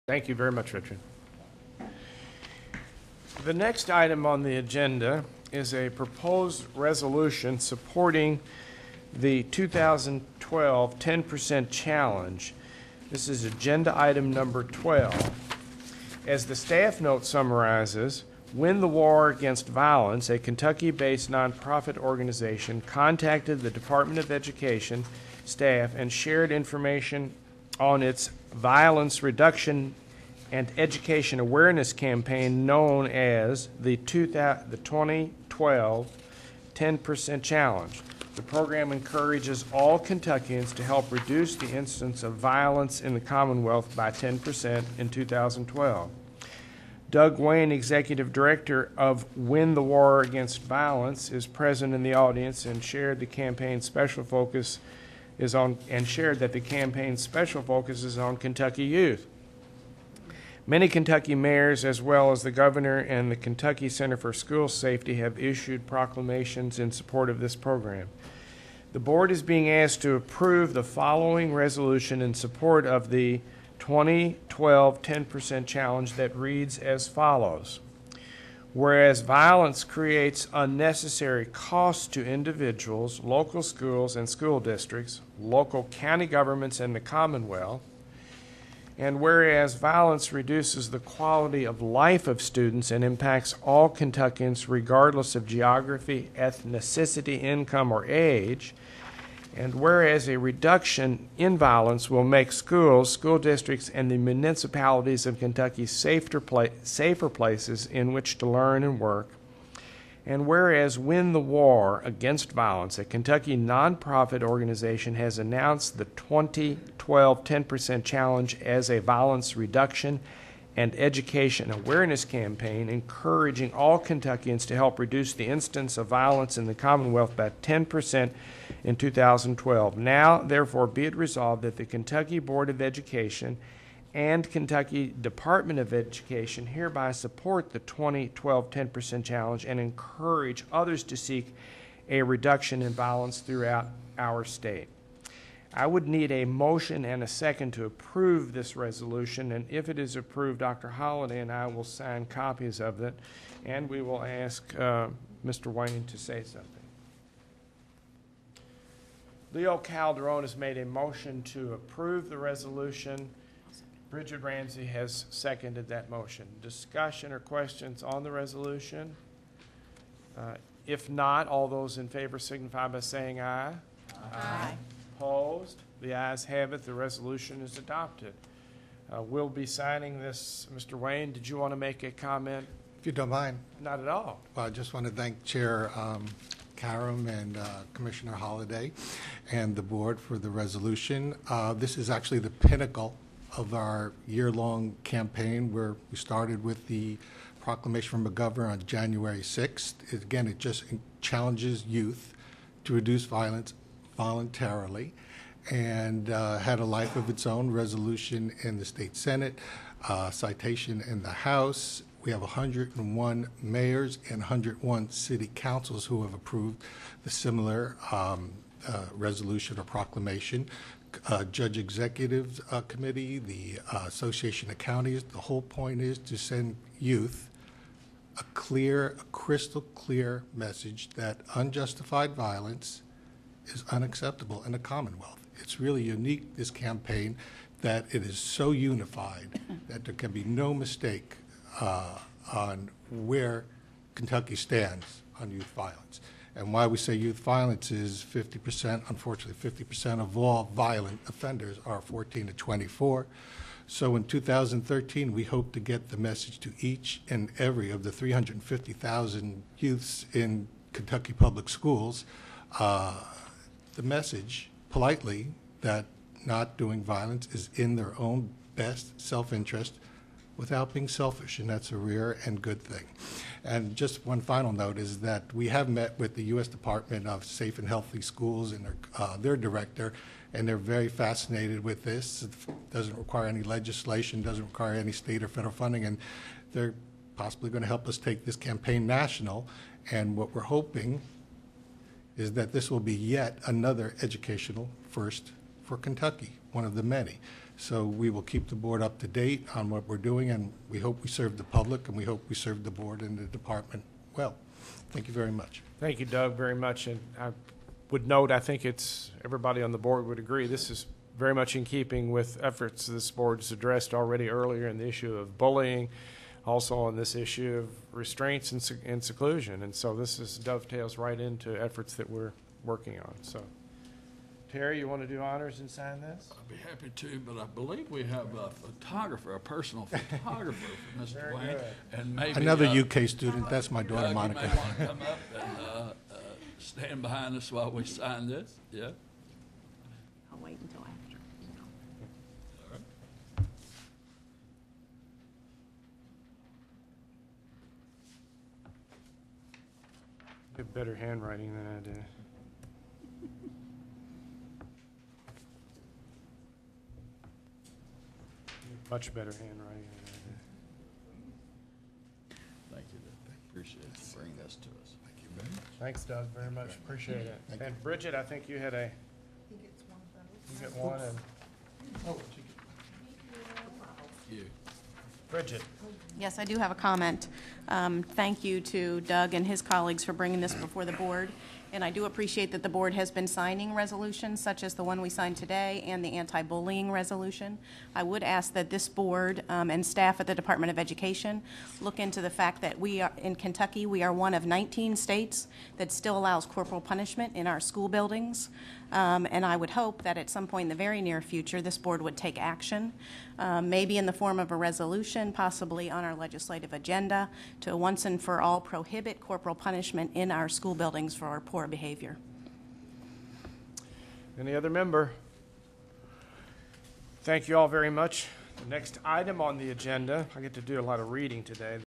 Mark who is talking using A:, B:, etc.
A: Thank you very much, Richard. The next item on the agenda is a proposed resolution supporting the 2012 10% challenge. This is agenda item number 12. As the staff note summarizes, Win the War Against Violence, a Kentucky-based nonprofit organization, contacted the Department of Education staff and shared information on its violence reduction and education awareness campaign known as the 2012 10% Challenge. The program encourages all Kentuckians to help reduce the incidence of violence in the Commonwealth by 10% in 2012. Doug Wayne, Executive Director of Win the War Against Violence, is present in the audience and shared that the campaign's special focus is on Kentucky youth. Many Kentucky mayors, as well as the governor and the Kentucky Center for School Safety, have issued proclamations in support of this program. The board is being asked to approve the following resolution in support of the 2012 10% challenge that reads as follows. Whereas violence creates unnecessary costs to individuals, local schools and school districts, local county governments, and the Commonwealth, and whereas violence reduces the quality of life of students and impacts all Kentuckians regardless of geography, ethnicity, income, or age, and whereas a reduction in violence will make schools, school districts, and the municipalities of Kentucky safer places in which to learn and work, and whereas Win the War Against Violence, a Kentucky nonprofit organization, has announced the 2012 10% Challenge as a violence reduction and education awareness campaign, encouraging all Kentuckians to help reduce the incidence of violence in the Commonwealth by 10% in 2012. Now, therefore, be it resolved that the Kentucky Board of Education and Kentucky Department of Education hereby support the 2012 10% Challenge and encourage others to seek a reduction in violence throughout our state. I would need a motion and a second to approve this resolution, and if it is approved, Dr. Holliday and I will sign copies of it, and we will ask Mr. Wayne to say something. Leo Calderon has made a motion to approve the resolution. Bridget Ramsey has seconded that motion. Discussion or questions on the resolution? If not, all those in favor signify by saying aye. Aye. Opposed? The ayes have it. The resolution is adopted. We'll be signing this. Mr. Wayne, did you want to make a comment?
B: If you don't mind.
A: Not at all.
B: Well, I just want to thank Chair Karam and Commissioner Holliday and the board for the resolution. This is actually the pinnacle of our year-long campaign, where we started with the proclamation from the governor on January 6th. Again, it just challenges youth to reduce violence voluntarily, and had a life of its own, resolution in the state Senate, citation in the House. We have 101 mayors and 101 city councils who have approved the similar resolution or proclamation. Judge Executive Committee, the Association of Counties. The whole point is to send youth a crystal clear message that unjustified violence is unacceptable in the Commonwealth. It's really unique, this campaign, that it is so unified that there can be no mistake on where Kentucky stands on youth violence. And why we say youth violence is 50%, unfortunately 50% of all violent offenders are 14 to 24. So in 2013, we hope to get the message to each and every of the 350,000 youths in Kentucky public schools, the message, politely, that not doing violence is in their own best self-interest without being selfish, and that's a rare and good thing. And just one final note is that we have met with the U.S. Department of Safe and Healthy Schools and their director, and they're very fascinated with this. It doesn't require any legislation, doesn't require any state or federal funding, and they're possibly going to help us take this campaign national. And what we're hoping is that this will be yet another educational first for Kentucky, one of the many. So we will keep the board up to date on what we're doing, and we hope we serve the public, and we hope we serve the board and the department well. Thank you very much.
A: Thank you, Doug, very much. And I would note, I think everybody on the board would agree, this is very much in keeping with efforts this board has addressed already earlier in the issue of bullying, also on this issue of restraints and seclusion. And so this dovetails right into efforts that we're working on. So, Terry, you want to do honors and sign this?
C: I'd be happy to, but I believe we have a photographer, a personal photographer for Mr.
A: Very
C: Wayne.
A: good.
C: And maybe
B: Another UK student, that's my daughter,
C: Doug, you
B: Monica.
C: may want to come up and stand behind us while we sign this. Yeah.
D: I'll wait until after.
C: All right.
A: You have better handwriting than I do. Much better handwriting than I do.
C: Thank you. Doug. Appreciate you bringing this to us. Thank you very much.
A: Thanks, Doug, very much. Appreciate it. And Bridget, I think you had you get one, and
C: You.
A: Bridget.
D: Yes, I do have a comment. Thank you to Doug and his colleagues for bringing this before the board. And I do appreciate that the board has been signing resolutions such as the one we signed today and the anti-bullying resolution. I would ask that this board and staff at the Department of Education look into the fact that we are, in Kentucky, we are one of 19 states that still allows corporal punishment in our school buildings. And I would hope that at some point in the very near future, this board would take action, maybe in the form of a resolution, possibly on our legislative agenda, to once and for all prohibit corporal punishment in our school buildings for our poor behavior.
A: Any other member? Thank you all very much. The next item on the agenda, I get to do a lot of reading today.